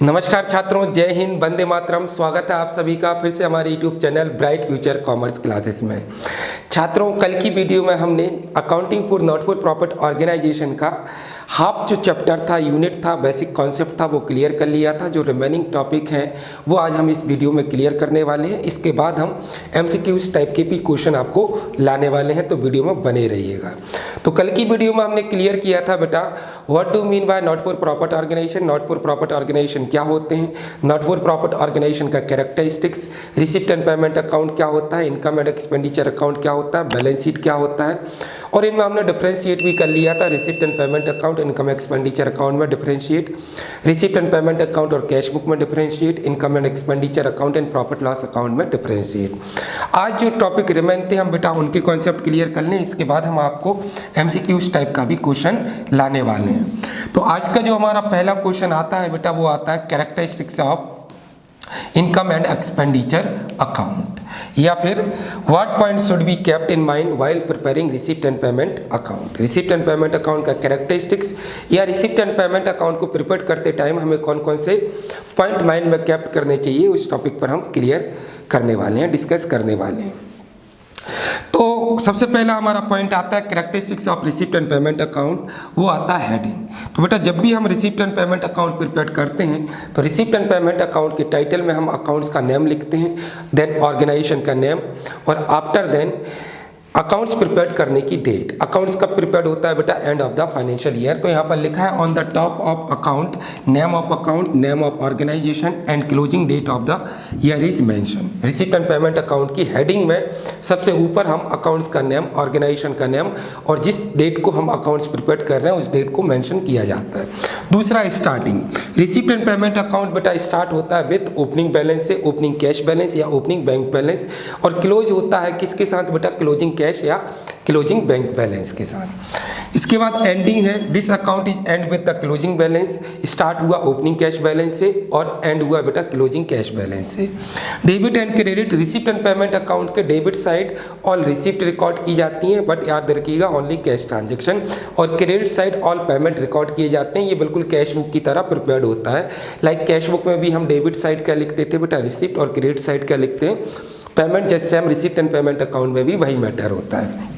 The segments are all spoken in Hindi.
नमस्कार छात्रों, जय हिंद, वंदे मातरम। स्वागत है आप सभी का फिर से हमारे YouTube channel bright future commerce classes में। छात्रों, कल की वीडियो में हमने accounting for not for profit organisation का हाफ जो चैप्टर था, यूनिट था, बेसिक कॉन्सेप्ट था, वो क्लियर कर लिया था। जो रिमेनिंग टॉपिक हैं वो आज हम इस वीडियो में क्लियर करने वाले हैं। इसके बाद हम MCQs टाइप के भी क्वेश्चन आपको लाने वाले हैं, तो वीडियो में बने रहिएगा। तो कल की वीडियो में हमने क्लियर किया था बेटा, what do mean by not for profit organisation, not for profit organisation क्या होते हैं, नॉट फॉर प्रॉफिट ऑर्गेनाइजेशन का characteristics, receipt and payment account क्या होता है, इनकम एंड एक्सपेंडिचर अकाउंट क्या होता है, बैलेंस शीट क्या होता है, और इनमें हमने डिफरेंशिएट भी कर लिया था। Receipt and payment account, income expenditure account में differentiate, receipt and payment account और कैश बुक में differentiate, income and expenditure account and profit loss account में डिफरेंशिएट। आज जो टॉपिक रिमेन थे हम बेटा उनके कॉन्सेप्ट क्लियर कर लें, इसके बाद हम आपको MCQs टाइप का भी क्वेश्चन लाने वाले हैं। तो आज का जो हमारा पहला क्वेश्चन आता है बेटा, वो आता है characteristics of income and expenditure account, या फिर what point should be kept in mind while preparing receipt and payment account. Receipt and payment account का कैरेक्टरिस्टिक्स या रिसिप्ट एंड पेमेंट अकाउंट को प्रिपेयर करते टाइम हमें कौन कौन से पॉइंट माइंड में केप्ट करने चाहिए, उस टॉपिक पर हम क्लियर करने वाले हैं, डिस्कस करने वाले हैं। तो सबसे पहला हमारा पॉइंट आता है characteristics of receipt and payment account, वो आता है हेडिंग। तो बेटा जब भी हम receipt and payment account prepare करते हैं तो रिसिप्ट एंड पेमेंट अकाउंट के टाइटल में हम अकाउंट्स का नेम लिखते हैं, देन ऑर्गेनाइजेशन का नेम, और आफ्टर देन अकाउंट्स प्रिपेयर करने की डेट। अकाउंट्स कब प्रिपेयर होता है बेटा, end of the financial year. तो यहाँ पर लिखा है on the top of account name of account, name of organisation and closing date of the year is mention. Receipt and payment account की हेडिंग में सबसे ऊपर हम अकाउंट्स का नेम, ऑर्गेनाइजेशन का नेम और जिस डेट को हम अकाउंट्स प्रिपेयर कर रहे हैं उस डेट को मेंशन किया जाता है। दूसरा starting, receipt and payment account बेटा स्टार्ट होता है विथ ओपनिंग बैलेंस से, ओपनिंग कैश बैलेंस या ओपनिंग बैंक बैलेंस, और क्लोज होता है किसके साथ बेटा, क्लोजिंग कैश या क्लोजिंग बैंक बैलेंस के साथ। इसके बाद एंडिंग है, this account is and with the closing balance. Start हुआ ओपनिंग कैश बैलेंस से और एंड हुआ बेटा क्लोजिंग कैश बैलेंस से। Debit and credit, receipt and payment account के debit side all receipt record की जाती हैं, बट याद रखिएगा ओनली कैश ट्रांजेक्शन, और credit side all payment record किए जाते हैं। ये बिल्कुल कैश बुक की तरह प्रिपेयर होता है। लाइक कैश बुक में भी हम डेबिट साइड क्या लिखते थे बेटा, रिसिप्ट, और क्रेडिट साइड क्या लिखते हैं, पेमेंट। जैसे same receipt and payment account में भी वही मैटर होता है।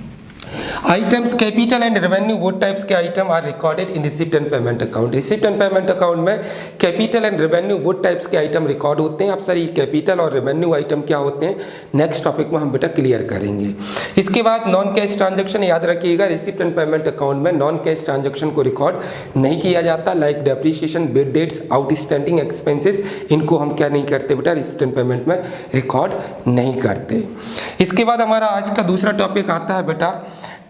आइटम्स कैपिटल एंड रेवेन्यू, वो टाइप्स के item are recorded in receipt and payment account. Receipt and payment account में कैपिटल एंड रेवेन्यू वो टाइप्स के आइटम रिकॉर्ड होते हैं। अब सर ये कैपिटल और रेवेन्यू आइटम क्या होते हैं, नेक्स्ट टॉपिक में हम बेटा क्लियर करेंगे। इसके बाद नॉन कैश ट्रांजेक्शन, याद रखिएगा रिसिप्ट एंड पेमेंट अकाउंट में नॉन कैश ट्रांजेक्शन को रिकॉर्ड नहीं किया जाता। Like depreciation, bad debts, outstanding expenses, इनको हम क्या नहीं करते बेटा, रिसिप्ट एंड पेमेंट में रिकॉर्ड नहीं करते। इसके बाद हमारा आज का दूसरा टॉपिक आता है बेटा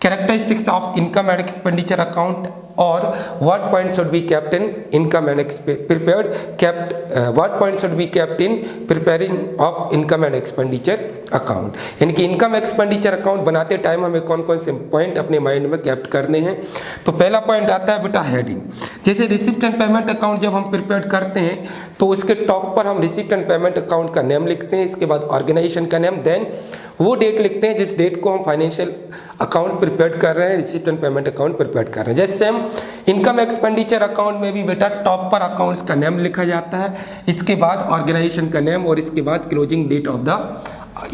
characteristics of income and expenditure account, और what point should be kept in income and prepared kept what point should be kept in preparing of income and expenditure account. यानी कि इनकम एक्सपेंडिचर अकाउंट बनाते टाइम हमें कौन कौन से पॉइंट अपने माइंड में केप्ट करने हैं। तो पहला पॉइंट आता है बेटा हेडिंग। जैसे रिसिप्ट एंड पेमेंट अकाउंट जब हम प्रिपेयर करते हैं तो उसके टॉप पर हम रिसिप्ट एंड पेमेंट अकाउंट का नेम लिखते हैं, इसके बाद ऑर्गेनाइजेशन का नेम, देन वो डेट लिखते हैं जिस डेट को हम फाइनेंशियल अकाउंट प्रिपेयर कर रहे हैं, receipt and payment account prepare कर रहे हैं। जैसे सेम इनकम एक्सपेंडिचर अकाउंट में भी बेटा टॉप पर अकाउंट्स का नेम लिखा जाता है, इसके बाद ऑर्गेनाइजेशन का नेम, और इसके बाद closing date of the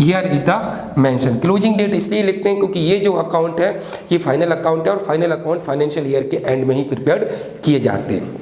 year is the mention. Closing date इसलिए लिखते हैं क्योंकि ये जो अकाउंट है ये फाइनल अकाउंट है, और फाइनल अकाउंट फाइनेंशियल ईयर के एंड में ही प्रिपेयर किए जाते हैं।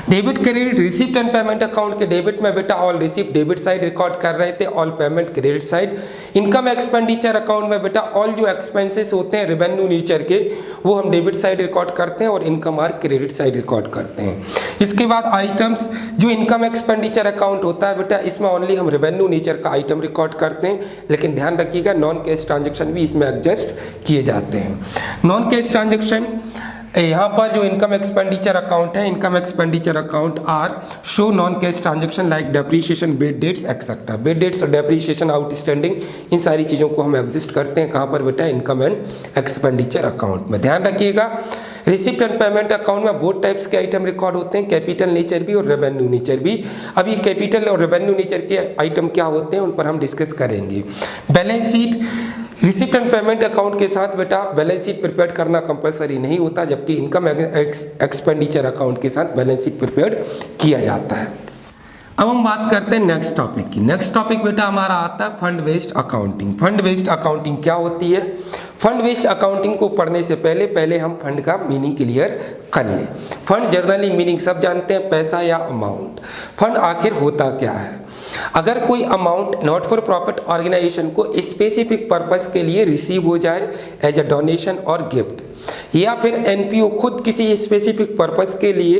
Debit credit, receipt and payment account के डेबिट में बेटा all receipt debit side record कर रहे थे, all payment credit side. Income expenditure account में बेटा ऑल जो एक्सपेंसेस होते हैं रेवेन्यू नेचर के वो हम डेबिट साइड रिकॉर्ड करते हैं, और income are credit side record करते हैं। इसके बाद आइटम्स, जो इनकम एक्सपेंडिचर अकाउंट होता है बेटा इसमें ओनली हम रेवेन्यू नेचर का आइटम रिकॉर्ड करते हैं, लेकिन ध्यान रखिएगा नॉन कैश ट्रांजेक्शन भी इसमें एडजस्ट किए जाते हैं। नॉन कैश ट्रांजेक्शन यहाँ पर जो इनकम एक्सपेंडिचर अकाउंट है, income expenditure account are show non cash transaction like depreciation, bad debts etcetera. Bad debts और डेप्रिसिएशन, आउटस्टैंडिंग, इन सारी चीज़ों को हम एग्जिस्ट करते हैं कहाँ पर बेटा, इनकम एंड एक्सपेंडिचर अकाउंट में। ध्यान रखिएगा रिसिप्ट एंड पेमेंट अकाउंट में बोथ टाइप्स के आइटम रिकॉर्ड होते हैं, कैपिटल नेचर भी और रेवेन्यू नेचर भी। अभी कैपिटल और रेवेन्यू नेचर के आइटम क्या होते हैं उन पर हम डिस्कस करेंगे। Balance sheet, receipt and payment account के साथ बेटा बैलेंस शीट प्रिपेयर करना कंपलसरी नहीं होता, जबकि इनकम एक्सपेंडिचर अकाउंट के साथ बैलेंस शीट प्रिपेयर किया जाता है। अब हम बात करते हैं नेक्स्ट टॉपिक की। नेक्स्ट टॉपिक बेटा हमारा आता है fund based accounting. Fund based accounting क्या होती है? फंड बेस्ड अकाउंटिंग को पढ़ने से पहले हम फंड का मीनिंग क्लियर कर लें। फंड जनरली मीनिंग सब जानते हैं, पैसा या अमाउंट। फंड आखिर होता क्या है? अगर कोई amount not for profit organisation को स्पेसिफिक पर्पस के लिए रिसीव हो जाए एज अ डोनेशन और गिफ्ट, या फिर एनपीओ खुद किसी स्पेसिफिक पर्पस के लिए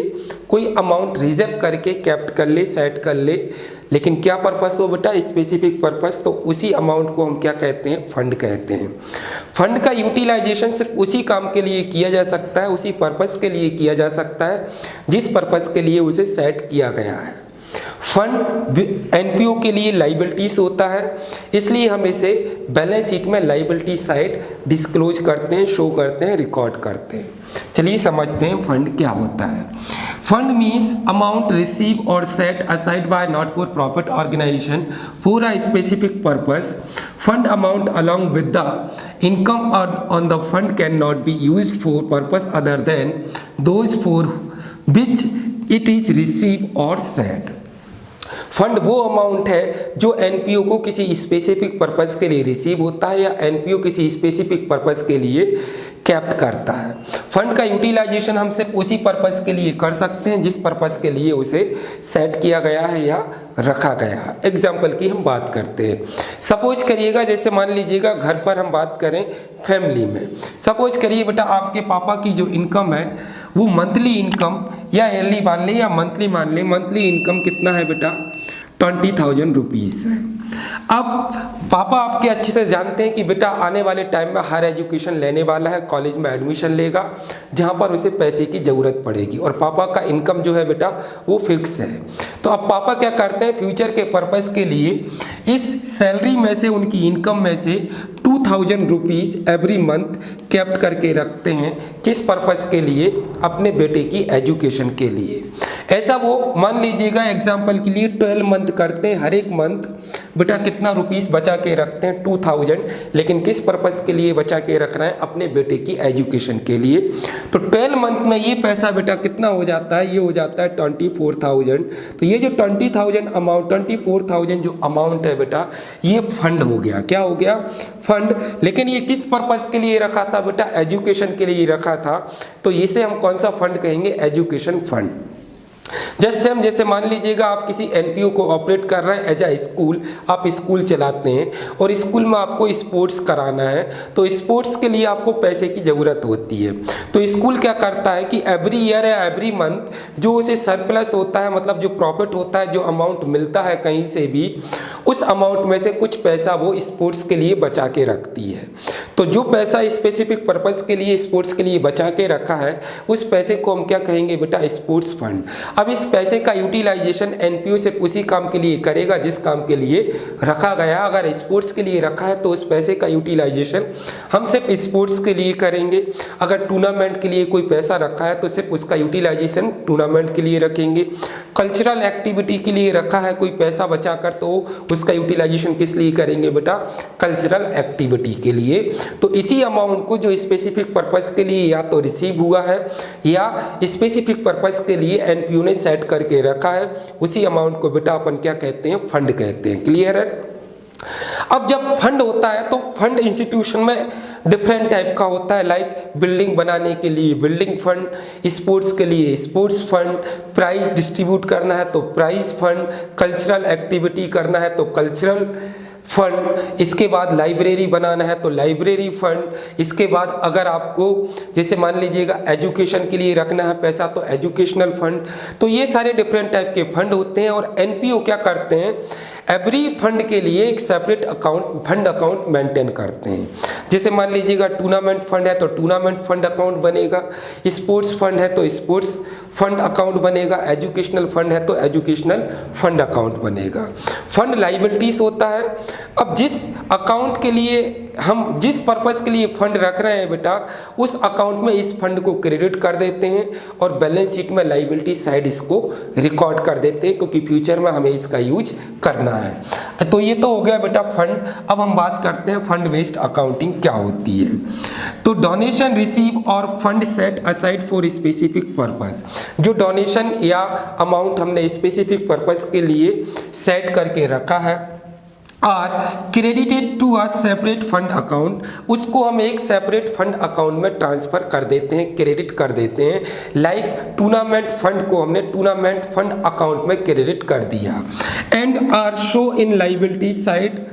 कोई अमाउंट रिजर्व करके कैप्ट कर ले, सेट कर ले, लेकिन क्या पर्पस हो बेटा? स्पेसिफिक पर्पस, तो उसी अमाउंट को हम क्या कहते हैं? फंड कहते हैं। फंड का यूटिलाइजेशन सिर्फ उसी काम के लिए किया जा सकता है, उसी पर्पस के लिए किया जा सकता है जिस पर्पस के लिए उसे सेट किया गया है। फंड एनपीओ के लिए लाइबिलिटीज होता है, इसलिए हम इसे बैलेंस शीट में लाइबिलिटी साइड डिस्क्लोज करते हैं, शो करते हैं, रिकॉर्ड करते हैं। चलिए समझते हैं फंड क्या होता है। फंड मीन्स अमाउंट रिसीव और set aside by not for profit organisation for a specific purpose. Fund amount along with the income on the fund cannot be used for purpose other than those for which it is received or set। Fund वो अमाउंट है जो एनपीओ को किसी स्पेसिफिक पर्पस के लिए रिसीव होता है या एनपीओ किसी स्पेसिफिक पर्पस के लिए कैप्ट करता है। फंड का यूटिलाइजेशन हम सिर्फ उसी पर्पस के लिए कर सकते हैं जिस पर्पस के लिए उसे सेट किया गया है या रखा गया है। एग्जाम्पल की हम बात करते हैं। सपोज करिएगा, जैसे मान लीजिएगा घर पर हम बात करें फैमिली में, सपोज करिए बेटा आपके पापा की जो इनकम है वो मंथली इनकम या ईयरली मान ले या मंथली मान ले, मंथली इनकम कितना है बेटा? 20,000 रुपीज़ है। अब पापा आपके अच्छे से जानते हैं कि बेटा आने वाले टाइम में हायर एजुकेशन लेने वाला है, कॉलेज में एडमिशन लेगा जहाँ पर उसे पैसे की ज़रूरत पड़ेगी, और पापा का इनकम जो है बेटा वो फिक्स है। तो अब पापा क्या करते हैं? फ्यूचर के पर्पस के लिए इस सैलरी में से, उनकी इनकम में से 2,000 रुपीज़ एवरी मंथ कैप्ट करके रखते हैं। किस पर्पस के लिए? अपने बेटे की एजुकेशन के लिए। ऐसा वो मान लीजिएगा एग्जाम्पल के लिए 12 मंथ करते हैं, हर एक मंथ बेटा कितना रुपीस बचा के रखते हैं? 2,000। लेकिन किस पर्पस के लिए बचा के रख रहे हैं? अपने बेटे की एजुकेशन के लिए। तो 12 मंथ में ये पैसा बेटा कितना हो जाता है? ये हो जाता है 24,000। तो ये जो 20,000 अमाउंट, 24,000 जो अमाउंट है बेटा, ये फंड हो गया। क्या हो गया? फंड। लेकिन ये किस पर्पस के लिए रखा था बेटा? एजुकेशन के लिए रखा था। तो इसे हम कौन सा फंड कहेंगे? Education fund. जैसे मान लीजिएगा आप किसी एनपीओ को ऑपरेट कर रहे हैं एज अ स्कूल, आप स्कूल चलाते हैं और स्कूल में आपको स्पोर्ट्स कराना है, तो स्पोर्ट्स के लिए आपको पैसे की ज़रूरत होती है। तो स्कूल क्या करता है कि एवरी ईयर या एवरी मंथ जो उसे सरप्लस होता है, मतलब जो प्रॉफिट होता है, जो अमाउंट मिलता है कहीं से भी, उस अमाउंट में से कुछ पैसा वो स्पोर्ट्स के लिए बचा के रखती है। तो जो पैसा स्पेसिफिक पर्पस के लिए स्पोर्ट्स के लिए बचा के रखा है, उस पैसे को हम क्या कहेंगे बेटा? Sports fund. अब इस पैसे का यूटिलाइजेशन एनपीओ सिर्फ उसी काम के लिए करेगा जिस काम के लिए रखा गया। अगर स्पोर्ट्स के लिए रखा है तो उस पैसे का यूटिलाइजेशन हम सिर्फ स्पोर्ट्स के लिए करेंगे। अगर टूर्नामेंट के लिए कोई पैसा रखा है तो सिर्फ उसका यूटिलाइजेशन टूर्नामेंट के लिए रखेंगे। कल्चरल एक्टिविटी के लिए रखा है कोई पैसा बचाकर, तो उसका यूटिलाइजेशन किस लिए करेंगे बेटा? कल्चरल एक्टिविटी के लिए। तो इसी अमाउंट को जो स्पेसिफिक पर्पस के लिए या तो रिसीव हुआ है या स्पेसिफिक पर्पस के लिए एनपीओ ने सेट करके रखा है, उसी अमाउंट को बेटा अपन क्या कहते हैं? फंड कहते हैं। क्लियर है? अब जब फंड होता है तो फंड इंस्टीट्यूशन में डिफरेंट टाइप का होता है, लाइक बिल्डिंग बनाने के लिए बिल्डिंग फंड, स्पोर्ट्स के लिए स्पोर्ट्स फंड, प्राइज डिस्ट्रीब्यूट करना है तो प्राइज फंड, कल्चरल एक्टिविटी करना है तो कल्चरल फंड, इसके बाद लाइब्रेरी बनाना है तो लाइब्रेरी फंड, इसके बाद अगर आपको जैसे मान लीजिएगा एजुकेशन के लिए रखना है पैसा तो एजुकेशनल फंड। तो ये सारे डिफरेंट टाइप के फंड होते हैं और एनपीओ क्या करते हैं? एवरी फंड के लिए एक separate account, fund account maintain करते हैं। जैसे मान लीजिएगा टूर्नामेंट फंड है तो टूर्नामेंट फंड अकाउंट बनेगा, स्पोर्ट्स फंड है तो स्पोर्ट्स फंड अकाउंट बनेगा, एजुकेशनल फंड है तो एजुकेशनल फंड अकाउंट बनेगा। फंड लाइबिलिटीज होता है। अब जिस अकाउंट के लिए हम जिस पर्पस के लिए फंड रख रहे हैं बेटा, उस अकाउंट में इस फंड को क्रेडिट कर देते हैं और बैलेंस शीट में लाइबिलिटी साइड इसको रिकॉर्ड कर देते हैं, क्योंकि फ्यूचर में हमें इसका यूज करना है। तो ये तो हो गया बेटा फंड। अब हम बात करते हैं फंड बेस्ड अकाउंटिंग क्या होती है। तो डोनेशन रिसीव और fund set aside for specific purpose, जो डोनेशन या अमाउंट हमने स्पेसिफिक पर्पस के लिए सेट करके रखा है, are credited to a separate fund account, उसको हम एक सेपरेट फंड अकाउंट में ट्रांसफर कर देते हैं, क्रेडिट कर देते हैं। लाइक टूर्नामेंट फंड को हमने टूर्नामेंट फंड अकाउंट में क्रेडिट कर दिया। And are show in liability side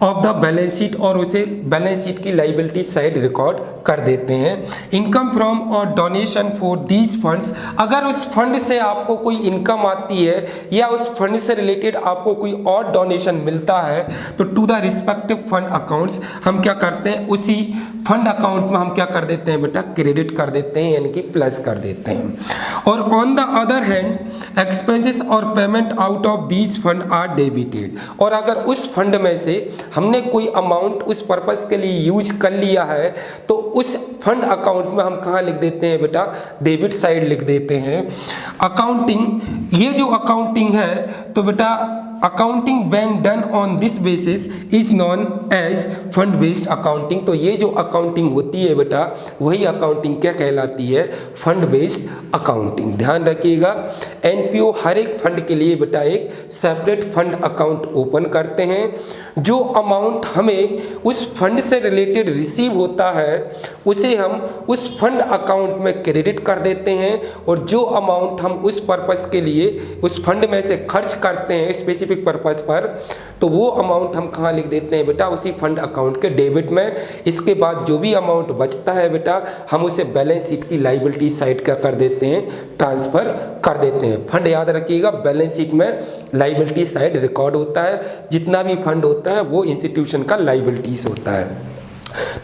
of the balance sheet, और उसे बैलेंस शीट की लाइबिलिटी साइड रिकॉर्ड कर देते हैं। इनकम फ्रॉम और डोनेशन फॉर दीज फंड्स, अगर उस फंड से आपको कोई इनकम आती है या उस फंड से रिलेटेड आपको कोई और डोनेशन मिलता है, तो to the respective fund accounts हम क्या करते हैं, उसी फंड अकाउंट में हम क्या कर देते हैं बेटा, क्रेडिट कर देते हैं, यानी कि प्लस कर देते हैं। और on the other hand expenses और payment out of these fund are debited, और अगर उस फंड में से हमने कोई अमाउंट उस पर्पस के लिए यूज कर लिया है, तो उस फंड अकाउंट में हम कहाँ लिख देते हैं बेटा, डेबिट साइड लिख देते हैं। अकाउंटिंग, ये जो अकाउंटिंग है तो बेटा accounting when done on this basis is known as fund based accounting. तो ये जो अकाउंटिंग होती है बेटा, वही अकाउंटिंग क्या कहलाती है, फंड बेस्ड अकाउंटिंग। ध्यान रखिएगा, एनपीओ हर एक फंड के लिए बेटा एक सेपरेट फंड अकाउंट ओपन करते हैं। जो अमाउंट हमें उस फंड से रिलेटेड रिसीव होता है, उसे हम उस फंड अकाउंट में क्रेडिट कर देते हैं, और जो अमाउंट हम उस पर्पस के लिए उस फंड में से खर्च करते हैं स्पेसिफिक पर्पस पर, तो वो अमाउंट हम कहाँ लिख देते हैं बेटा, उसी फंड अकाउंट के डेबिट में। इसके बाद जो भी अमाउंट बचता है बेटा, हम उसे बैलेंस शीट की लाइबिलिटी साइड का कर देते हैं, ट्रांसफर कर देते हैं। फंड याद रखिएगा, बैलेंस शीट में लाइबिलिटी साइड रिकॉर्ड होता है, जितना भी फंड होता है वो इंस्टीट्यूशन का लाइबिलिटीज होता है।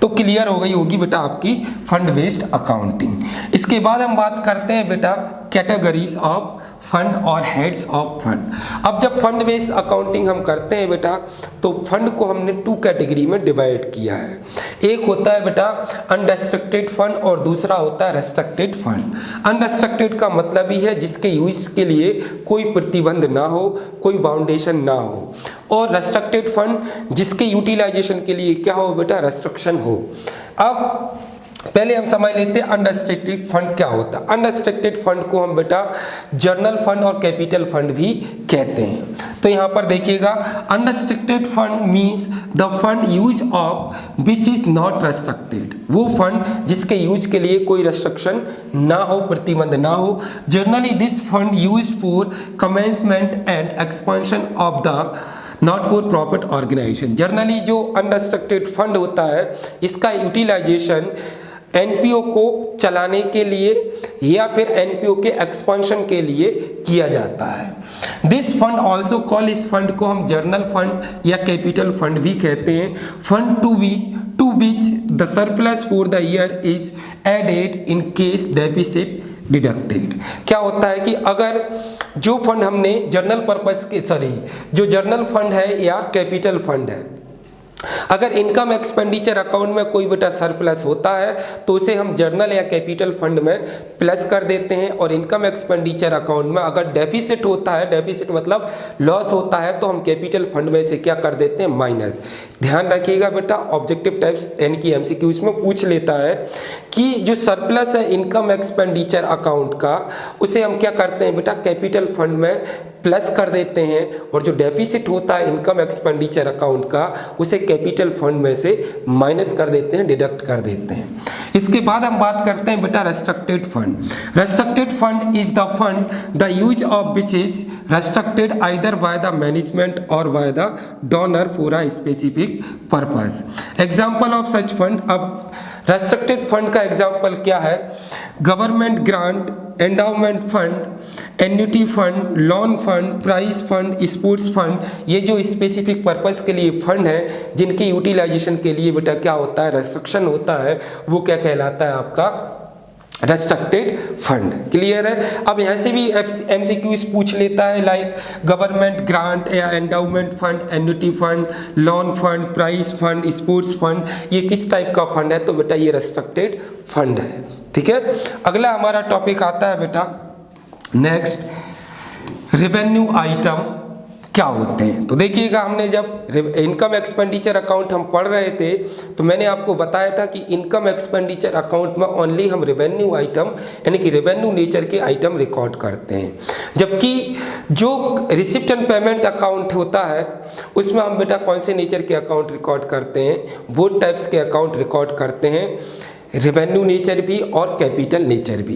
तो क्लियर हो गई होगी बेटा आपकी फंड बेस्ड अकाउंटिंग। इसके बाद हम बात करते हैं बेटा कैटेगरीज ऑफ फंड और हेड्स ऑफ फंड। अब जब फंड बेस्ड अकाउंटिंग हम करते हैं बेटा, तो फंड को हमने 2 कैटेगरी में डिवाइड किया है। एक होता है बेटा अनरेस्ट्रिक्टेड फंड और दूसरा होता है रेस्ट्रिक्टेड फंड। अनरेस्ट्रिक्टेड का मतलब ही है जिसके यूज के लिए कोई प्रतिबंध ना हो, कोई बाउंडेशन ना हो, और रेस्ट्रिक्टेड फंड जिसके यूटिलाइजेशन के लिए क्या हो बेटा, रेस्ट्रिक्शन हो। अब पहले हम समझ लेते हैं अनरेस्ट्रिक्टेड फंड क्या होता है। अनरेस्ट्रिक्टेड फंड को हम बेटा जर्नल फंड और कैपिटल फंड भी कहते हैं। तो यहाँ पर देखिएगा, unrestricted fund means the fund use of which is not restricted, वो फंड जिसके यूज के लिए कोई रेस्ट्रिक्शन ना हो, प्रतिबंध ना हो। Generally this fund use for commencement and expansion of the not for profit organisation. Generally जो अनरेस्ट्रिक्टेड फंड होता है, इसका यूटिलाइजेशन एनपीओ को चलाने के लिए या फिर एनपीओ के एक्सपेंशन के लिए किया जाता है। दिस फंड ऑल्सो कॉल, इस फंड को हम जर्नल फंड या कैपिटल फंड भी कहते हैं। Fund to which the surplus for the year is added in case deficit deducted. क्या होता है कि अगर जो फंड हमने जर्नल पर्पस के जो जर्नल फंड है या कैपिटल फंड है, अगर इनकम एक्सपेंडिचर अकाउंट में कोई बेटा सरप्लस होता है तो उसे हम जर्नल या कैपिटल फंड में प्लस कर देते हैं, और इनकम एक्सपेंडिचर अकाउंट में अगर डेफिसिट होता है, डेफिसिट मतलब लॉस होता है, तो हम कैपिटल फंड में से क्या कर देते हैं, माइनस। ध्यान रखिएगा बेटा, ऑब्जेक्टिव टाइप्स यानी कि एमसीक्यूज में पूछ लेता है कि जो सरप्लस है इनकम एक्सपेंडिचर अकाउंट का, उसे हम क्या करते हैं बेटा, कैपिटल फंड में प्लस कर देते हैं, और जो डेफिसिट होता है इनकम एक्सपेंडिचर अकाउंट का, उसे कैपिटल फंड में से माइनस कर देते हैं, डिडक्ट कर देते हैं। इसके बाद हम बात करते हैं बेटा restricted fund. Restricted fund is the fund the use of which is restricted either by the management और by the donor for a specific purpose. Example of such fund, अब रेस्ट्रिक्टेड फंड का एग्जाम्पल क्या है, government grant, endowment fund, annuity fund, loan fund, prize fund, sports fund. ये जो स्पेसिफिक पर्पस के लिए फंड है जिनके यूटिलाइजेशन के लिए बेटा क्या होता है, रेस्ट्रिक्शन होता है, वो क्या कहलाता है आपका, रेस्ट्रिक्टेड फंड। क्लियर है। अब यहाँ से भी एमसीक्यूज पूछ लेता है, लाइक गवर्नमेंट ग्रांट या endowment fund, annuity fund, loan fund, prize fund, sports fund, ये किस टाइप का फंड है, तो बेटा ये रेस्ट्रिक्टेड फंड है। ठीक है। अगला हमारा टॉपिक आता है बेटा नेक्स्ट, रेवेन्यू आइटम क्या होते हैं। तो देखिएगा, हमने जब इनकम एक्सपेंडिचर अकाउंट हम पढ़ रहे थे तो मैंने आपको बताया था कि इनकम एक्सपेंडिचर अकाउंट में ओनली हम रेवेन्यू आइटम यानी कि रेवेन्यू नेचर के आइटम रिकॉर्ड करते हैं, जबकि जो रिसिप्ट एंड पेमेंट अकाउंट होता है उसमें हम बेटा कौन से नेचर के अकाउंट रिकॉर्ड करते हैं, बोथ टाइप्स के अकाउंट रिकॉर्ड करते हैं, रेवेन्यू नेचर भी और कैपिटल नेचर भी।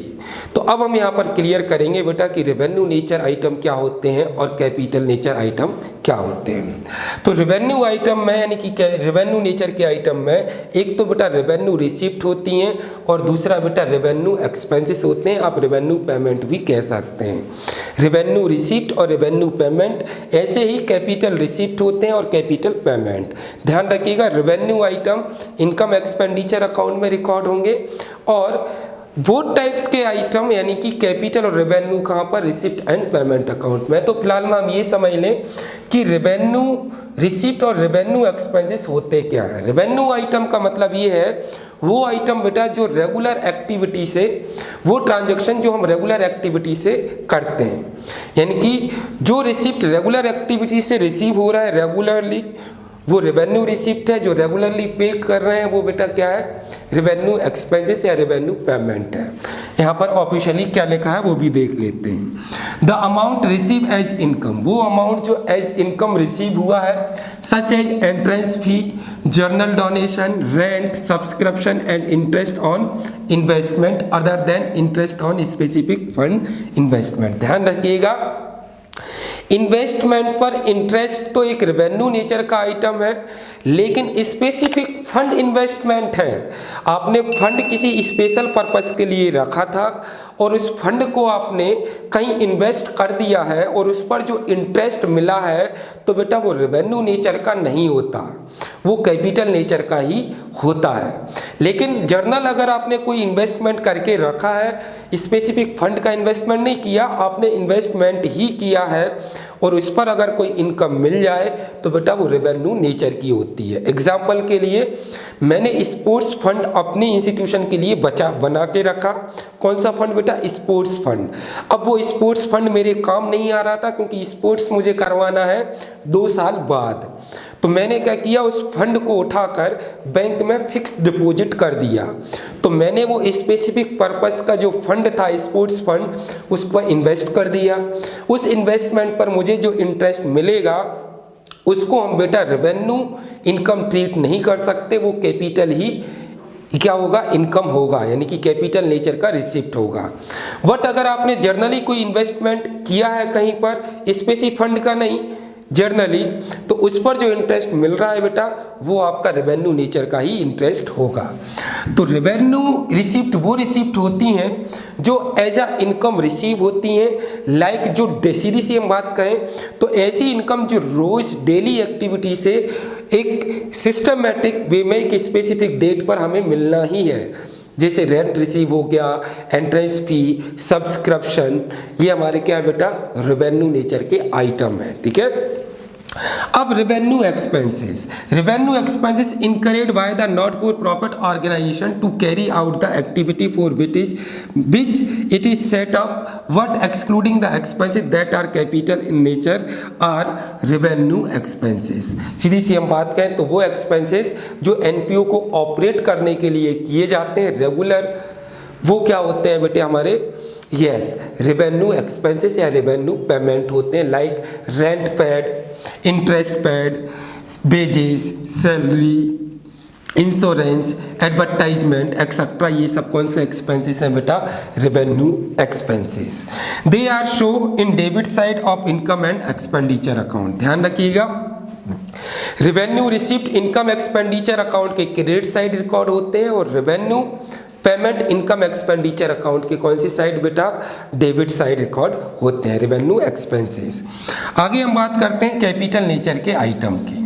तो अब हम यहाँ पर क्लियर करेंगे बेटा कि रेवेन्यू नेचर आइटम क्या होते हैं और कैपिटल नेचर आइटम क्या होते हैं। तो रेवेन्यू आइटम में यानी कि रेवेन्यू नेचर के आइटम में एक तो बेटा रेवेन्यू रिसिप्ट होती हैं और दूसरा बेटा रेवेन्यू एक्सपेंसेस होते हैं, आप रेवेन्यू पेमेंट भी कह सकते हैं। रेवेन्यू रिसिप्ट और रेवेन्यू पेमेंट, ऐसे ही कैपिटल रिसिप्ट होते हैं और कैपिटल पेमेंट। ध्यान रखिएगा, revenue item income expenditure account में रिकॉर्ड होंगे और बोथ टाइप्स के आइटम यानी कि कैपिटल और रेवेन्यू कहाँ पर, रिसिप्ट एंड पेमेंट अकाउंट में। तो फिलहाल में हम ये समझ लें कि रेवेन्यू रिसिप्ट और रेवेन्यू एक्सपेंसेस होते क्या है। रेवेन्यू आइटम का मतलब ये है वो आइटम बेटा जो रेगुलर एक्टिविटी से, वो ट्रांजैक्शन जो हम रेगुलर एक्टिविटी से करते हैं, यानी कि जो रिसिप्ट रेगुलर एक्टिविटी से रिसीव हो रहा है रेगुलरली, वो रेवेन्यू रिसिप्ट है। जो रेगुलरली पे कर रहे हैं वो बेटा क्या है, रेवेन्यू एक्सपेंसेस या रेवेन्यू पेमेंट है। यहाँ पर ऑफिशियली क्या लिखा है वो भी देख लेते हैं। The amount receive as income, वो अमाउंट जो एज इनकम रिसीव हुआ है, such as entrance fee, general donation, rent, subscription and interest on investment other than interest on specific fund investment. ध्यान रखिएगा, इन्वेस्टमेंट पर इंटरेस्ट तो एक रेवेन्यू नेचर का आइटम है, लेकिन स्पेसिफिक फंड इन्वेस्टमेंट है। आपने फंड किसी स्पेशल पर्पस के लिए रखा था और उस फंड को आपने कहीं इन्वेस्ट कर दिया है और उस पर जो इंटरेस्ट मिला है तो बेटा वो रेवेन्यू नेचर का नहीं होता, वो कैपिटल नेचर का ही होता है। लेकिन जर्नल अगर आपने कोई इन्वेस्टमेंट करके रखा है, स्पेसिफिक फंड का इन्वेस्टमेंट नहीं किया, आपने इन्वेस्टमेंट ही किया है और उस पर अगर कोई इनकम मिल जाए तो बेटा वो रेवेन्यू नेचर की होती है। एग्जाम्पल के लिए मैंने स्पोर्ट्स फंड अपने इंस्टीट्यूशन के लिए बना के रखा। कौन सा फंड बेटा, स्पोर्ट्स फंड। अब वो स्पोर्ट्स फंड मेरे काम नहीं आ रहा था क्योंकि स्पोर्ट्स मुझे करवाना है 2 साल बाद। तो मैंने क्या किया, उस फंड को उठाकर बैंक में फिक्स डिपॉजिट कर दिया। तो मैंने वो स्पेसिफिक पर्पस का जो फंड था स्पोर्ट्स फंड, उस पर इन्वेस्ट कर दिया। उस इन्वेस्टमेंट पर मुझे जो इंटरेस्ट मिलेगा उसको हम बेटा रेवेन्यू इनकम ट्रीट नहीं कर सकते, वो कैपिटल ही क्या होगा, इनकम होगा, यानी कि कैपिटल नेचर का रिसिप्ट होगा। बट अगर आपने जर्नली कोई इन्वेस्टमेंट किया है कहीं पर, स्पेसिफिक फंड का नहीं, जर्नली, तो उस पर जो इंटरेस्ट मिल रहा है बेटा वो आपका रेवेन्यू नेचर का ही इंटरेस्ट होगा। तो रेवेन्यू रिसिप्ट वो रिसिप्ट होती हैं जो एज अ इनकम रिसीव होती हैं, लाइक जो सीधी सी हम बात कहें तो ऐसी इनकम जो रोज डेली एक्टिविटी से एक सिस्टमेटिक वे में एक स्पेसिफिक डेट पर हमें मिलना ही है। जैसे रेंट रिसीव हो गया, एंट्रेंस फी, सब्सक्रिप्शन, ये हमारे क्या है बेटा, रेवेन्यू नेचर के आइटम है। ठीक है, अब revenue expenses incurred by the not for profit organization to carry out the activity for which it is set up, what excluding the expenses that are capital in nature are revenue expenses. सीधी सी हम बात करें तो वो एक्सपेंसेस जो एनपीओ को ऑपरेट करने के लिए किए जाते हैं रेगुलर, वो क्या होते हैं बेटे हमारे, यस, रेवेन्यू एक्सपेंसेस या रेवेन्यू पेमेंट होते हैं। Like rent paid, interest paid, wages, salary, insurance, advertisement etcetera, ये सब कौन से एक्सपेंसेस हैं बेटा, revenue expenses. They are show in debit side of income and expenditure account. ध्यान रखिएगा, revenue receipt income expenditure account के क्रेडिट साइड रिकॉर्ड होते हैं और revenue payment income expenditure account के कौन सी साइड बेटा, डेबिट साइड रिकॉर्ड होते हैं, रेवेन्यू एक्सपेंसेस। आगे हम बात करते हैं कैपिटल नेचर के आइटम की।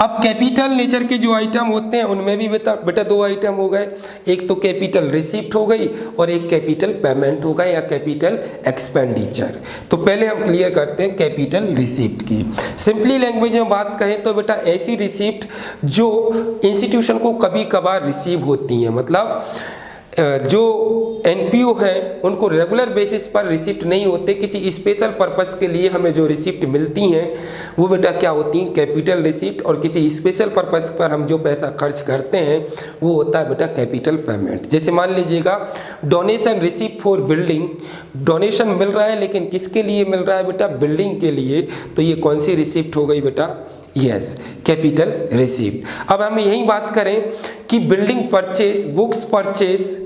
अब कैपिटल नेचर के जो आइटम होते हैं उनमें भी बेटा 2 आइटम हो गए, एक तो कैपिटल रिसिप्ट हो गई और एक कैपिटल पेमेंट हो गया या कैपिटल एक्सपेंडिचर। तो पहले हम क्लियर करते हैं कैपिटल रिसिप्ट की। सिंपली लैंग्वेज में बात कहें तो बेटा ऐसी रिसिप्ट जो इंस्टीट्यूशन को कभी कभार रिसीव होती हैं, मतलब जो एनपीओ हैं उनको रेगुलर बेसिस पर रिसिप्ट नहीं होते, किसी स्पेशल पर्पस के लिए हमें जो रिसिप्ट मिलती हैं वो बेटा क्या होती हैं, कैपिटल रिसिप्ट। और किसी स्पेशल पर्पस पर हम जो पैसा खर्च करते हैं वो होता है बेटा कैपिटल पेमेंट। जैसे मान लीजिएगा donation receipt for building, donation मिल रहा है लेकिन किसके लिए मिल रहा है बेटा, बिल्डिंग के लिए, तो ये कौन सी रिसिप्ट हो गई बेटा, यस कैपिटल रिसिप्ट। अब हम यही बात करें कि बिल्डिंग परचेस, बुक्स परचेस,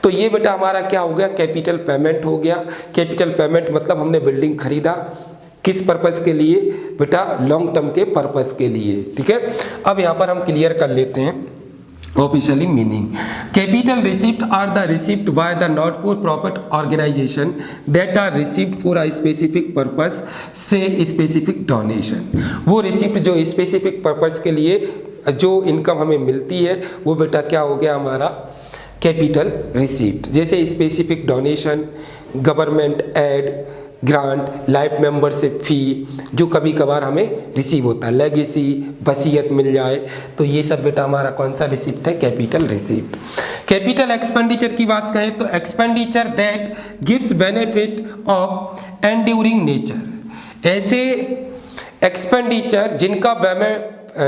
तो ये बेटा हमारा क्या हो गया, कैपिटल पेमेंट हो गया। कैपिटल पेमेंट मतलब हमने बिल्डिंग खरीदा, किस पर्पस के लिए बेटा, लॉन्ग टर्म के पर्पस के लिए, ठीक है। अब यहाँ पर हम क्लियर कर लेते हैं officially meaning. Capital receipt are the receipt by the not for profit organisation that are receipt for a specific purpose say specific donation. वो रिसिप्ट जो स्पेसिफिक पर्पस के लिए जो इनकम हमें मिलती है वो बेटा क्या हो गया हमारा कैपिटल रिसिप्ट। जैसे specific donation, government aid, grant, life membership fee जो कभी कभार हमें रिसीव होता है, लेगेसी, वसीयत मिल जाए, तो ये सब बेटा हमारा कौन सा रिसिप्ट है, कैपिटल रिसिप्ट। कैपिटल एक्सपेंडिचर की बात करें तो expenditure that gives benefit of enduring nature, ऐसे एक्सपेंडिचर जिनका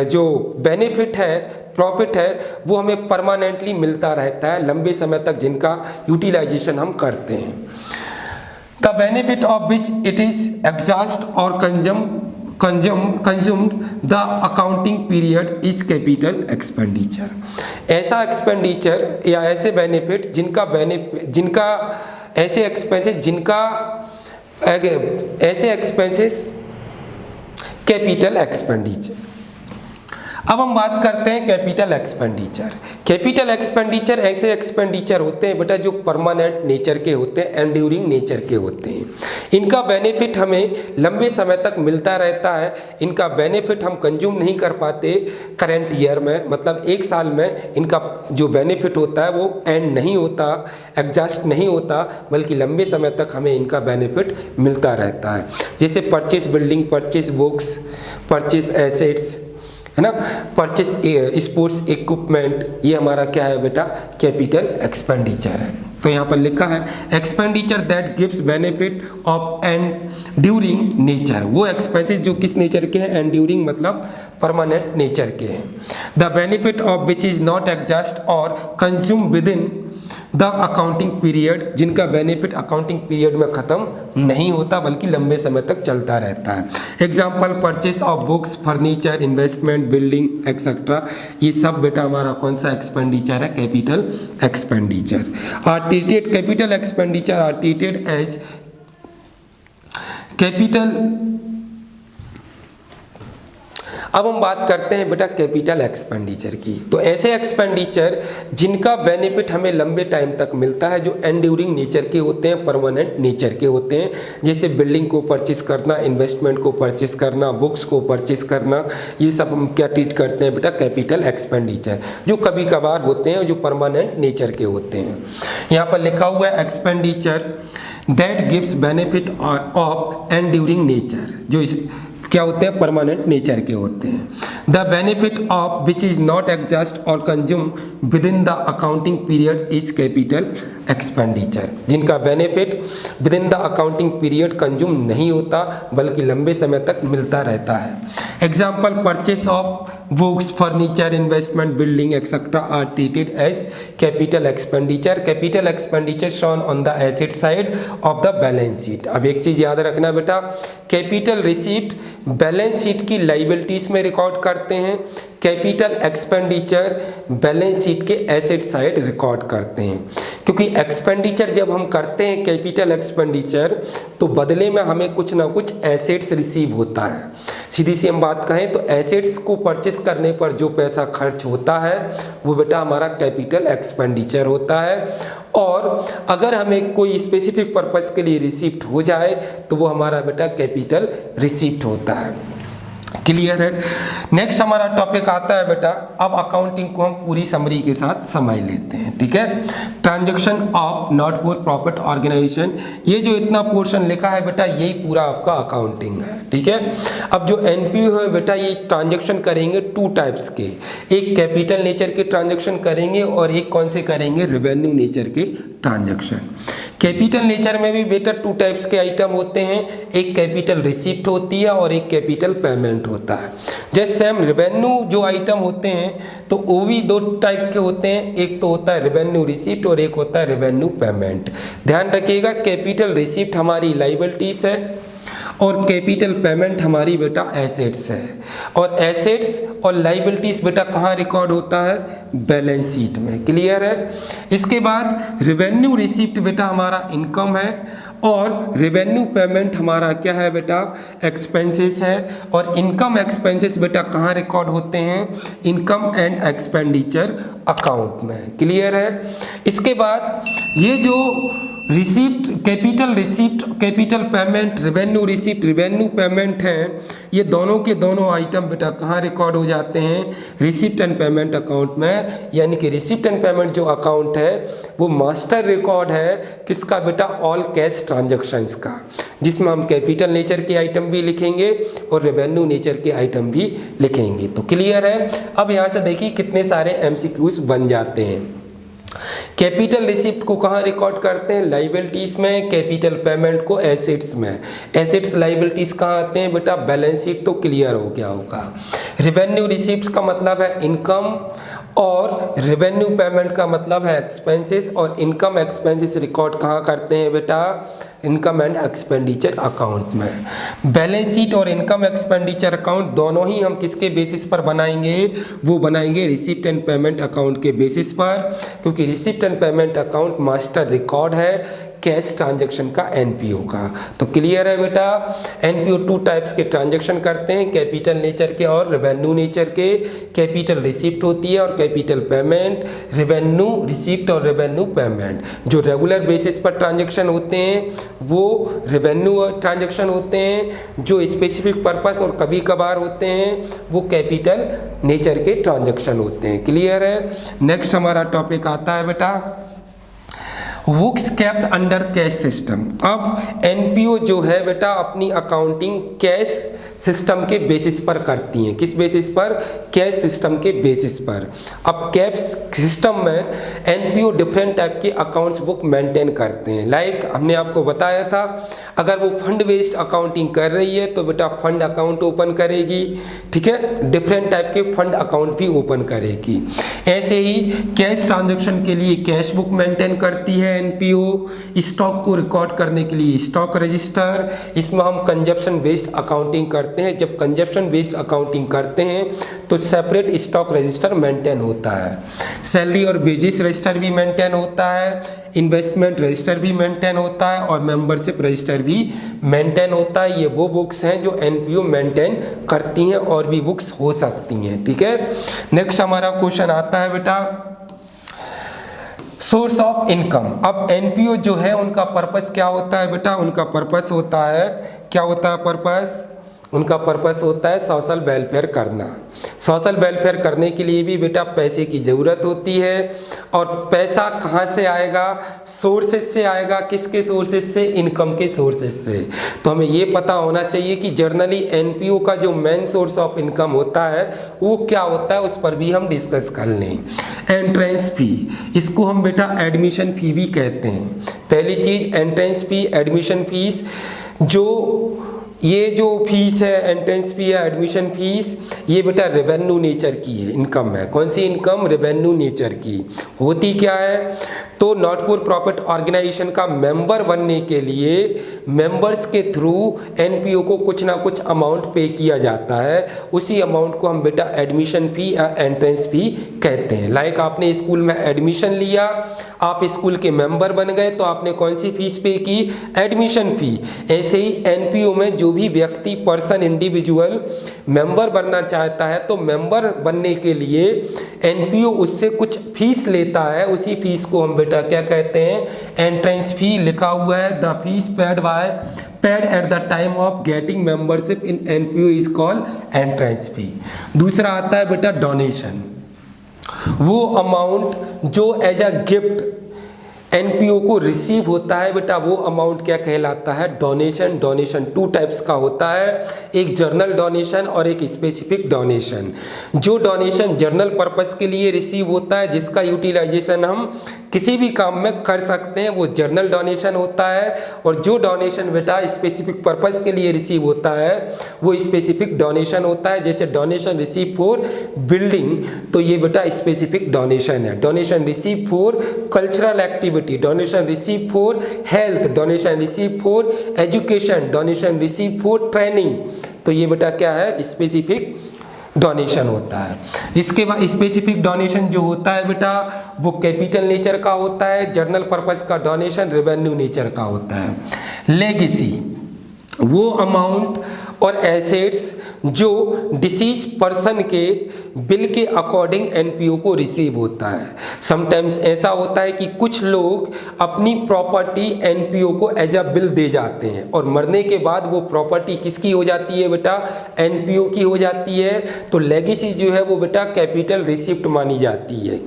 जो बेनिफिट है, प्रॉफिट है, वो हमें परमानेंटली मिलता रहता है, लंबे समय तक जिनका यूटिलाइजेशन हम करते हैं। The benefit of which it is exhaust और consumed the accounting period is capital expenditure. ऐसा एक्सपेंडिचर या ऐसे बेनिफिट जिनका ऐसे एक्सपेंसेस कैपिटल एक्सपेंडिचर। अब हम बात करते हैं कैपिटल एक्सपेंडिचर। कैपिटल एक्सपेंडिचर ऐसे एक्सपेंडिचर होते हैं बेटा जो परमानेंट नेचर के होते हैं, एंड्यूरिंग नेचर के होते हैं। इनका बेनिफिट हमें लंबे समय तक मिलता रहता है, इनका बेनिफिट हम कंज्यूम नहीं कर पाते करंट ईयर में, मतलब एक साल में इनका जो बेनिफिट होता है वो एंड नहीं होता, एग्जॉस्ट नहीं होता, बल्कि लंबे समय तक हमें इनका बेनिफिट मिलता रहता है। जैसे purchase building, purchase books, purchase assets, है ना, परचेस स्पोर्ट्स इक्विपमेंट, ये हमारा क्या है बेटा, कैपिटल एक्सपेंडिचर है। तो यहाँ पर लिखा है expenditure that gives benefit of enduring nature, वो एक्सपेंसेस जो किस नेचर के हैं, एंड्यूरिंग मतलब परमानेंट नेचर के हैं। The benefit of which is not exhaust और consume within the accounting period, जिनका बेनिफिट अकाउंटिंग पीरियड में ख़त्म नहीं होता बल्कि लंबे समय तक चलता रहता है। Example purchase of books, furniture, investment, building etcetera, ये सब बेटा हमारा कौन सा एक्सपेंडिचर है, capital expenditure. Are treated, capital expenditure are treated as capital. अब हम बात करते हैं बेटा कैपिटल एक्सपेंडिचर की। तो ऐसे एक्सपेंडिचर जिनका बेनिफिट हमें लंबे टाइम तक मिलता है, जो एंड्यूरिंग नेचर के होते हैं, परमानेंट नेचर के होते हैं, जैसे बिल्डिंग को परचेस करना, इन्वेस्टमेंट को परचेस करना, बुक्स को परचेस करना, ये सब हम क्या ट्रीट करते हैं बेटा, कैपिटल एक्सपेंडिचर, जो कभी कभार होते हैं, जो परमानेंट नेचर के होते हैं। यहाँ पर लिखा हुआ है expenditure that gives benefit of enduring nature, जो क्या होते हैं, परमानेंट नेचर के होते हैं। The benefit of which is not exhaust और consume within the accounting period is capital expenditure, जिनका benefit within the accounting period consume नहीं होता बल्कि लंबे समय तक मिलता रहता है। Example purchase of books, furniture, investment, building etcetera are treated as capital expenditure. Capital expenditure shown on the asset side of the balance sheet. अब एक चीज याद रखना बेटा, कैपिटल रिसीप्ट बैलेंस शीट की लाइबिलिटीज में रिकॉर्ड करते हैं, कैपिटल एक्सपेंडिचर बैलेंस शीट के एसेट साइड रिकॉर्ड करते हैं। क्योंकि एक्सपेंडिचर जब हम करते हैं कैपिटल एक्सपेंडिचर, तो बदले में हमें कुछ ना कुछ एसेट्स रिसीव होता है। सीधी सी हम बात कहें तो एसेट्स को परचेस करने पर जो पैसा खर्च होता है वो बेटा हमारा कैपिटल एक्सपेंडिचर होता है। और अगर हमें कोई स्पेसिफिक पर्पस के लिए रिसीप्ट हो जाए तो वो हमारा बेटा कैपिटल रिसीप्ट होता है। क्लियर है। नेक्स्ट हमारा टॉपिक आता है बेटा, अब अकाउंटिंग को हम पूरी समरी के साथ समझ लेते हैं, ठीक है। Transaction of not for profit organisation, ये जो इतना पोर्शन लिखा है बेटा यही पूरा आपका अकाउंटिंग है, ठीक है। अब जो एनपीओ है बेटा ये ट्रांजैक्शन करेंगे टू टाइप्स के, एक कैपिटल नेचर के ट्रांजैक्शन करेंगे और एक कौन से करेंगे, रेवेन्यू नेचर के ट्रांजैक्शन। कैपिटल नेचर में भी बेटा टू टाइप्स के आइटम होते हैं, एक कैपिटल रिसिप्ट होती है और एक कैपिटल पेमेंट होता है। जैसे सेम रेवेन्यू जो आइटम होते हैं तो वो भी दो टाइप के होते हैं, एक तो होता है रेवेन्यू रिसिप्ट और एक होता है रेवेन्यू पेमेंट। ध्यान रखिएगा, कैपिटल रिसिप्ट हमारी लायबिलिटीज है और कैपिटल पेमेंट हमारी बेटा एसेट्स है। और एसेट्स और लायबिलिटीज बेटा कहाँ रिकॉर्ड होता है, बैलेंस शीट में। क्लियर है। इसके बाद रेवेन्यू रिसिप्ट बेटा हमारा इनकम है और रेवेन्यू पेमेंट हमारा क्या है बेटा, एक्सपेंसेस है। और इनकम एक्सपेंसेस बेटा कहाँ रिकॉर्ड होते हैं, इनकम एंड एक्सपेंडिचर अकाउंट में। क्लियर है। इसके बाद ये जो receipt, capital receipt, capital payment, revenue receipt, revenue payment हैं, ये दोनों के दोनों आइटम बेटा कहाँ रिकॉर्ड हो जाते हैं, रिसिप्ट एंड पेमेंट अकाउंट में। यानी कि रिसिप्ट एंड पेमेंट जो अकाउंट है वो मास्टर रिकॉर्ड है किसका बेटा, ऑल कैश ट्रांजैक्शंस का, जिसमें हम कैपिटल नेचर के आइटम भी लिखेंगे और रेवेन्यू नेचर के आइटम भी लिखेंगे। तो क्लियर है। अब यहाँ से देखिए कितने सारे एमसीक्यूज बन जाते हैं। कैपिटल रिसिप्ट को कहाँ रिकॉर्ड करते हैं, लायबिलिटीज में। कैपिटल पेमेंट को एसेट्स में। एसेट्स लायबिलिटीज कहाँ आते हैं बेटा, बैलेंस शीट। तो क्लियर हो गया होगा। रेवेन्यू रिसिप्ट्स का मतलब है इनकम और रेवेन्यू पेमेंट का मतलब है एक्सपेंसेस। और इनकम एक्सपेंसेस रिकॉर्ड कहाँ करते हैं बेटा, इनकम एंड एक्सपेंडिचर अकाउंट में। बैलेंस शीट और इनकम एक्सपेंडिचर अकाउंट दोनों ही हम किसके बेसिस पर बनाएंगे, वो बनाएंगे रिसिप्ट एंड पेमेंट अकाउंट के बेसिस पर, क्योंकि receipt and payment account master record है कैश ट्रांजैक्शन का, एनपीओ का। तो क्लियर है बेटा। एनपीओ टू टाइप्स के ट्रांजैक्शन करते हैं, कैपिटल नेचर के और रेवेन्यू नेचर के। कैपिटल रिसिप्ट होती है और कैपिटल पेमेंट, रेवेन्यू रिसिप्ट और रेवेन्यू पेमेंट। जो रेगुलर बेसिस पर ट्रांजैक्शन होते हैं वो रेवेन्यू ट्रांजैक्शन होते हैं, जो स्पेसिफिक पर्पस और कभी कभार होते हैं वो कैपिटल नेचर के ट्रांजैक्शन होते हैं। क्लियर है। नेक्स्ट हमारा टॉपिक आता है बेटा books kept under cash system. अब एनपीओ जो है बेटा अपनी अकाउंटिंग कैश सिस्टम के बेसिस पर करती हैं। किस बेसिस पर, कैश सिस्टम के बेसिस पर। अब कैश सिस्टम में एनपीओ डिफरेंट टाइप के अकाउंट्स बुक मेंटेन करते हैं। लाइक हमने आपको बताया था, अगर वो फंड बेस्ड अकाउंटिंग कर रही है तो बेटा फंड अकाउंट ओपन करेगी, ठीक है। डिफरेंट टाइप के फंड अकाउंट भी ओपन करेगी। ऐसे ही कैश ट्रांजैक्शन के लिए कैश बुक मेंटेन करती है एनपीओ। स्टॉक को रिकॉर्ड करने के लिए स्टॉक रजिस्टर। इसमें हम कंजप्शन बेस्ड अकाउंटिंग करते हैं। जब कंजप्शन बेस्ड अकाउंटिंग करते हैं तो सेपरेट स्टॉक रजिस्टर मेंटेन होता है। सैलरी और वेजेस रजिस्टर भी मेंटेन होता है, इन्वेस्टमेंट रजिस्टर भी मेंटेन होता है और मेंबरशिप रजिस्टर भी मेंटेन होता है। ये वो बुक्स हैं जो एनपीओ मेंटेन करती हैं और भी बुक्स हो सकती हैं, ठीक है। नेक्स्ट हमारा क्वेश्चन आता है बेटा सोर्स ऑफ इनकम। अब एनपीओ जो है उनका पर्पस क्या होता है बेटा, उनका पर्पस होता है, क्या होता है पर्पस, उनका पर्पस होता है सोशल वेलफेयर करना। सोशल वेलफेयर करने के लिए भी बेटा पैसे की ज़रूरत होती है। और पैसा कहाँ से आएगा, सोर्सेज से आएगा। किसके सोर्सेज से, इनकम के सोर्सेज से। तो हमें ये पता होना चाहिए कि जर्नली एनपीओ का जो मेन सोर्स ऑफ इनकम होता है वो क्या होता है, उस पर भी हम डिस्कस कर लें। एंट्रेंस फी, इसको हम बेटा एडमिशन फी भी कहते हैं। पहली चीज़ एंट्रेंस फी, एडमिशन फीस। जो ये जो फीस है एंट्रेंस फी या एडमिशन फीस, ये बेटा रेवेन्यू नेचर की है, इनकम है। कौन सी इनकम, रेवेन्यू नेचर की। होती क्या है, तो नॉट फॉर प्रॉफिट ऑर्गेनाइजेशन का मेंबर बनने के लिए मेंबर्स के थ्रू एनपीओ को कुछ ना कुछ अमाउंट पे किया जाता है। उसी अमाउंट को हम बेटा एडमिशन फी या एंट्रेंस फी कहते हैं। लाइक आपने स्कूल में एडमिशन लिया, आप स्कूल के मेंबर बन गए तो आपने कौन सी फीस पे की, एडमिशन फी। ऐसे ही एनपीओ में जो भी व्यक्ति, पर्सन, इंडिविजुअल मेंबर बनना चाहता है तो मेंबर बनने के लिए एनपीओ उससे कुछ फीस लेता है। उसी फीस को हम बेटा बेटा क्या कहते हैं, एंट्रेंस फी लिखा हुआ है। The fees paid at the time of getting membership in NPO is called entrance fee. दूसरा आता है बेटा डोनेशन, वो अमाउंट जो एज अ गिफ्ट एनपीओ को रिसीव होता है बेटा, वो अमाउंट क्या कहलाता है, डोनेशन। डोनेशन टू टाइप्स का होता है, एक जर्नल डोनेशन और एक स्पेसिफिक डोनेशन। जो डोनेशन जर्नल पर्पस के लिए रिसीव होता है, जिसका यूटिलाइजेशन हम किसी भी काम में कर सकते हैं, वो जर्नल डोनेशन होता है। और जो डोनेशन बेटा स्पेसिफिक पर्पस के लिए रिसीव होता है, वो स्पेसिफिक डोनेशन होता है। जैसे डोनेशन रिसीव फॉर बिल्डिंग, तो ये बेटा स्पेसिफिक डोनेशन है। Donation receive for cultural activity, donation receive for health, donation receive for education, donation receive for training, तो ये बेटा क्या है, स्पेसिफिक डोनेशन होता है। इसके बाद स्पेसिफिक डोनेशन जो होता है बेटा, वो कैपिटल नेचर का होता है। जर्नल पर्पस का डोनेशन रेवेन्यू नेचर का होता है। लेगेसी, वो अमाउंट और एसेट्स जो डिसीज पर्सन के बिल के अकॉर्डिंग एनपीओ को रिसीव होता है। समटाइम्स ऐसा होता है कि कुछ लोग अपनी प्रॉपर्टी एनपीओ को एज अ बिल दे जाते हैं, और मरने के बाद वो प्रॉपर्टी किसकी हो जाती है बेटा, एनपीओ की हो जाती है। तो लेगेसी जो है वो बेटा कैपिटल रिसिप्ट मानी जाती है।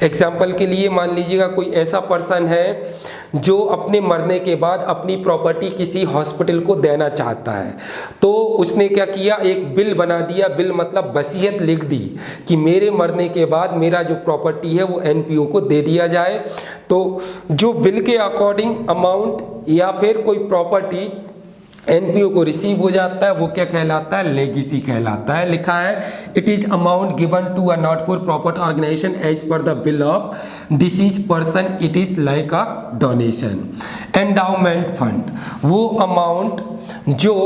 एग्जाम्पल के लिए मान लीजिएगा कोई ऐसा पर्सन है जो अपने मरने के बाद अपनी प्रॉपर्टी किसी हॉस्पिटल को देना चाहता है, तो उसने क्या किया, एक बिल बना दिया। बिल मतलब वसीयत लिख दी कि मेरे मरने के बाद मेरा जो प्रॉपर्टी है वो एनपीओ को दे दिया जाए। तो जो बिल के अकॉर्डिंग अमाउंट या फिर कोई प्रॉपर्टी एनपीओ को रिसीव हो जाता है, वो क्या कहलाता है, लेगेसी कहलाता है। लिखा है it is amount given to a not for profit organisation as per the will of deceased person, it is like a donation. Endowment fund, वो अमाउंट जो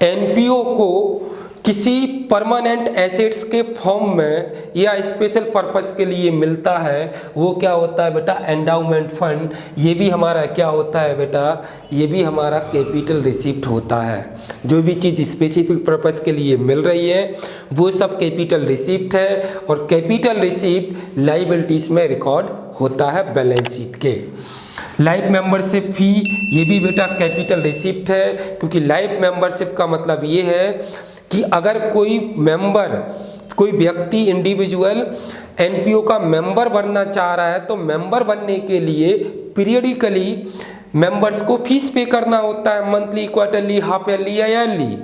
एनपीओ को किसी परमानेंट एसेट्स के फॉर्म में या स्पेशल पर्पस के लिए मिलता है, वो क्या होता है बेटा, एंडाउमेंट फंड। ये भी हमारा क्या होता है बेटा, ये भी हमारा कैपिटल रिसिप्ट होता है। जो भी चीज़ स्पेसिफिक पर्पस के लिए मिल रही है वो सब कैपिटल रिसिप्ट है, और कैपिटल रिसिप्ट लायबिलिटीज में रिकॉर्ड होता है बैलेंस शीट के। लाइफ मेंबरशिप फी, ये भी बेटा कैपिटल रिसिप्ट है, क्योंकि लाइफ मेंबरशिप का मतलब ये है कि अगर कोई मेंबर, कोई व्यक्ति इंडिविजुअल एनपीओ का मेंबर बनना चाह रहा है, तो मेंबर बनने के लिए पीरियडिकली मेंबर्स को फीस पे करना होता है, मंथली, क्वार्टरली, हाफ ईयरली या ईयरली।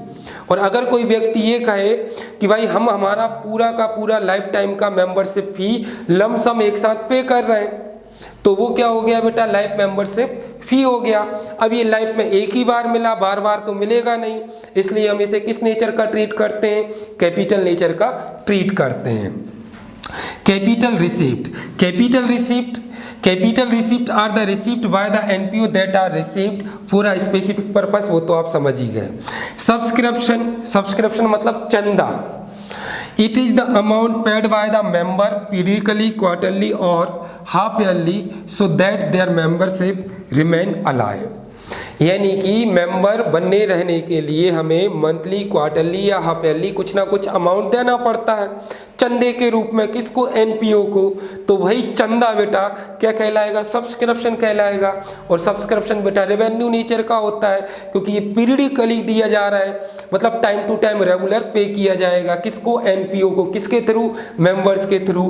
और अगर कोई व्यक्ति ये कहे कि भाई हम हमारा पूरा का पूरा लाइफ टाइम का मेंबरशिप फी लमसम एक साथ पे कर रहे हैं, तो वो क्या हो गया बेटा, लाइफ मेंबरशिप फी हो गया। अब ये लाइफ में एक ही बार मिला, बार बार तो मिलेगा नहीं, इसलिए हम इसे किस नेचर का ट्रीट करते हैं, कैपिटल नेचर का ट्रीट करते हैं। Capital receipt, capital receipt are the receipt by the NPO that are received for a specific purpose, वो तो आप समझ ही गए। सब्सक्रिप्शन मतलब चंदा। It is the amount paid by the member periodically, quarterly or half yearly so that their membership remain alive. यानी कि मेंबर बनने रहने के लिए हमें मंथली, क्वार्टरली या हाफ ईयरली कुछ ना कुछ अमाउंट देना पड़ता है चंदे के रूप में। किसको, एनपीओ को। तो वही चंदा बेटा क्या कहलाएगा, सब्सक्रिप्शन कहलाएगा। और सब्सक्रिप्शन बेटा रेवेन्यू नेचर का होता है, क्योंकि ये पीरियडिकली दिया जा रहा है, मतलब टाइम टू टाइम रेगुलर पे किया जाएगा। किसको, एनपीओ को। किसके थ्रू, मेंबर्स के थ्रू।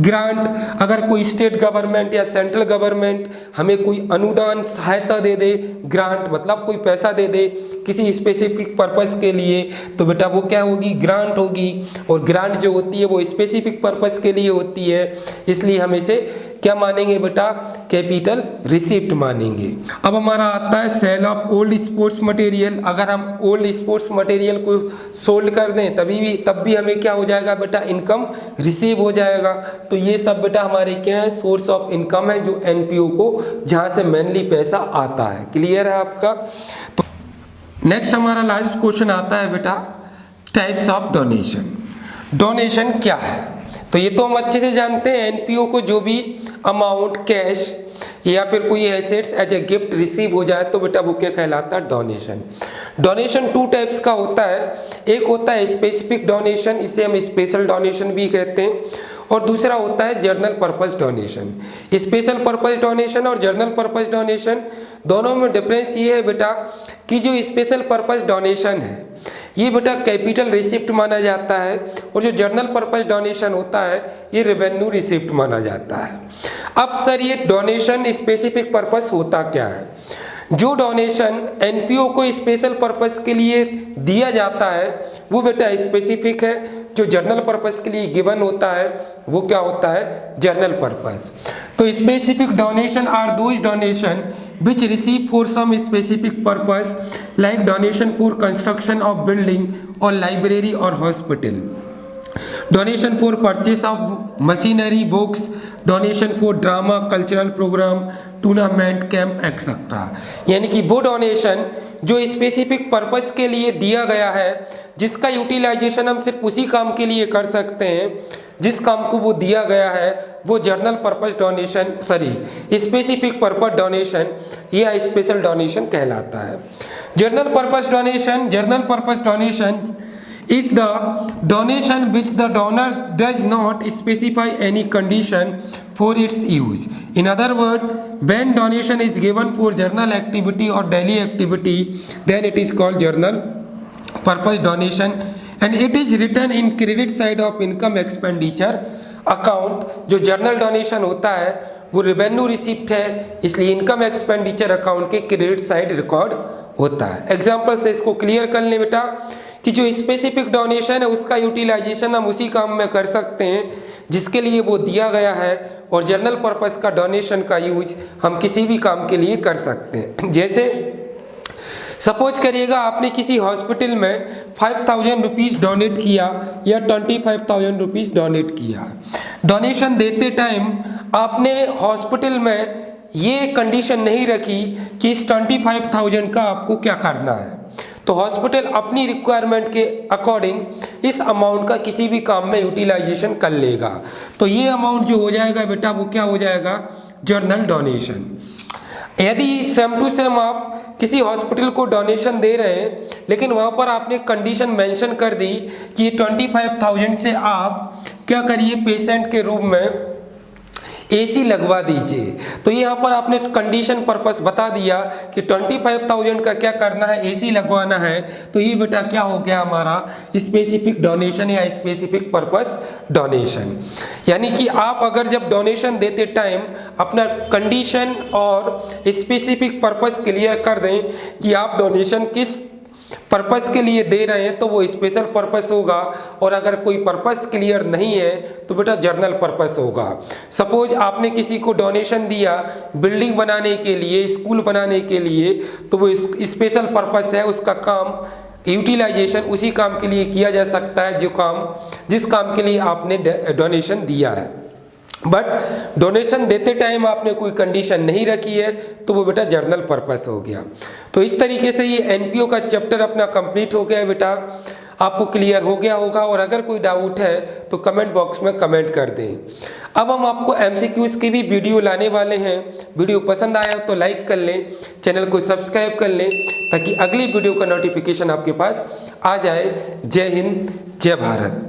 ग्रांट, अगर कोई स्टेट गवर्नमेंट या सेंट्रल गवर्नमेंट हमें कोई अनुदान सहायता दे दे, ग्रांट मतलब कोई पैसा दे दे किसी स्पेसिफिक पर्पस के लिए, तो बेटा वो क्या होगी, ग्रांट होगी। और ग्रांट जो होती है वो स्पेसिफिक पर्पस के लिए होती है, इसलिए हम इसे क्या मानेंगे बेटा, कैपिटल रिसिप्ट मानेंगे। अब हमारा आता है sale of old sports material. अगर हम ओल्ड स्पोर्ट्स मटेरियल को सोल्ड कर दें तब भी हमें क्या हो जाएगा बेटा, इनकम रिसीव हो जाएगा। तो ये सब बेटा हमारे क्या है, सोर्स ऑफ इनकम है, जो एनपीओ को जहाँ से मेनली पैसा आता है। क्लियर है आपका। तो नेक्स्ट हमारा लास्ट क्वेश्चन आता है बेटा, टाइप्स ऑफ डोनेशन। डोनेशन क्या है, तो ये तो हम अच्छे से जानते हैं, एनपीओ को जो भी अमाउंट कैश या फिर कोई assets as a gift receive हो जाए तो बेटा वो क्या कहलाता है, डोनेशन। डोनेशन टू टाइप्स का होता है, एक होता है स्पेसिफिक डोनेशन, इसे हम स्पेशल डोनेशन भी कहते हैं, और दूसरा होता है general purpose donation. Special purpose donation और जनरल पर्पस डोनेशन दोनों में डिफरेंस ये है बेटा कि जो स्पेशल पर्पस डोनेशन है ये बेटा कैपिटल रिसिप्ट माना जाता है और जो जनरल पर्पस डोनेशन होता है ये रेवेन्यू रिसिप्ट माना जाता है। अब सर ये डोनेशन स्पेसिफिक पर्पस होता क्या है? जो डोनेशन एनपीओ को स्पेशल पर्पस के लिए दिया जाता है वो बेटा स्पेसिफिक है, जो जनरल पर्पस के लिए गिवन होता है वो क्या होता है? General purpose. तो specific donation are those donation which receive for some specific purpose like donation for construction of building or library or hospital, donation for purchase of machinery, books, donation for drama, cultural program, tournament, camp etcetera. यानी कि वो डोनेशन जो स्पेसिफिक पर्पस के लिए दिया गया है, जिसका यूटिलाइजेशन हम सिर्फ उसी काम के लिए कर सकते हैं जिस काम को वो दिया गया है, वो general purpose donation specific purpose donation या स्पेशल डोनेशन कहलाता है। General purpose donation is the donation which the donor does not specify any condition for its use. In other words, when donation is given for general activity or daily activity, then it is called general purpose donation and it is written in credit side of income expenditure account। जो जनरल डोनेशन होता है वो रेवेन्यू रिसिप्ट है, इसलिए इनकम एक्सपेंडिचर अकाउंट के क्रेडिट साइड रिकॉर्ड होता है। एग्जाम्पल से इसको क्लियर कर लें बेटा कि जो स्पेसिफिक डोनेशन है उसका यूटिलाइजेशन हम उसी काम में कर सकते हैं जिसके लिए वो दिया गया है, और जनरल पर्पस का डोनेशन का यूज हम किसी भी काम के लिए कर सकते हैं। जैसे सपोज करिएगा आपने किसी हॉस्पिटल में 5000 रुपीज़ डोनेट किया या 25,000 रुपीज़ डोनेट किया। डोनेशन देते टाइम आपने हॉस्पिटल में ये कंडीशन नहीं रखी कि इस 25,000 का आपको क्या करना है, तो हॉस्पिटल अपनी रिक्वायरमेंट के अकॉर्डिंग इस अमाउंट का किसी भी काम में यूटिलाइजेशन कर लेगा। तो ये अमाउंट जो हो जाएगा बेटा वो क्या हो जाएगा? General donation. यदि सेम टू सेम आप किसी हॉस्पिटल को डोनेशन दे रहे हैं लेकिन वहाँ पर आपने कंडीशन मेंशन कर दी कि 25,000 से आप क्या करिए, पेशेंट के रूम में एसी लगवा दीजिए, तो यहाँ पर आपने कंडीशन पर्पस बता दिया कि 25,000 का क्या करना है, एसी लगवाना है, तो ये बेटा क्या हो गया हमारा स्पेसिफिक डोनेशन या स्पेसिफिक पर्पस डोनेशन। यानी कि आप अगर जब डोनेशन देते टाइम अपना कंडीशन और स्पेसिफिक पर्पस क्लियर कर दें कि आप डोनेशन किस पर्पस के लिए दे रहे हैं तो वो स्पेशल पर्पस होगा, और अगर कोई पर्पस क्लियर नहीं है तो बेटा जनरल पर्पस होगा। सपोज आपने किसी को डोनेशन दिया बिल्डिंग बनाने के लिए, स्कूल बनाने के लिए, तो वो स्पेशल पर्पस है, उसका काम यूटिलाइजेशन उसी काम के लिए किया जा सकता है जिस काम के लिए आपने डोनेशन दिया है। बट डोनेशन देते टाइम आपने कोई कंडीशन नहीं रखी है तो वो बेटा जनरल पर्पस हो गया। तो इस तरीके से ये एनपीओ का चैप्टर अपना कंप्लीट हो गया बेटा, आपको क्लियर हो गया होगा, और अगर कोई डाउट है तो कमेंट बॉक्स में कमेंट कर दें। अब हम आपको एमसीक्यूज की भी वीडियो लाने वाले हैं। वीडियो पसंद आया तो लाइक कर लें, चैनल को सब्सक्राइब कर लें ताकि अगली वीडियो का नोटिफिकेशन आपके पास आ जाए। जय हिंद, जय भारत।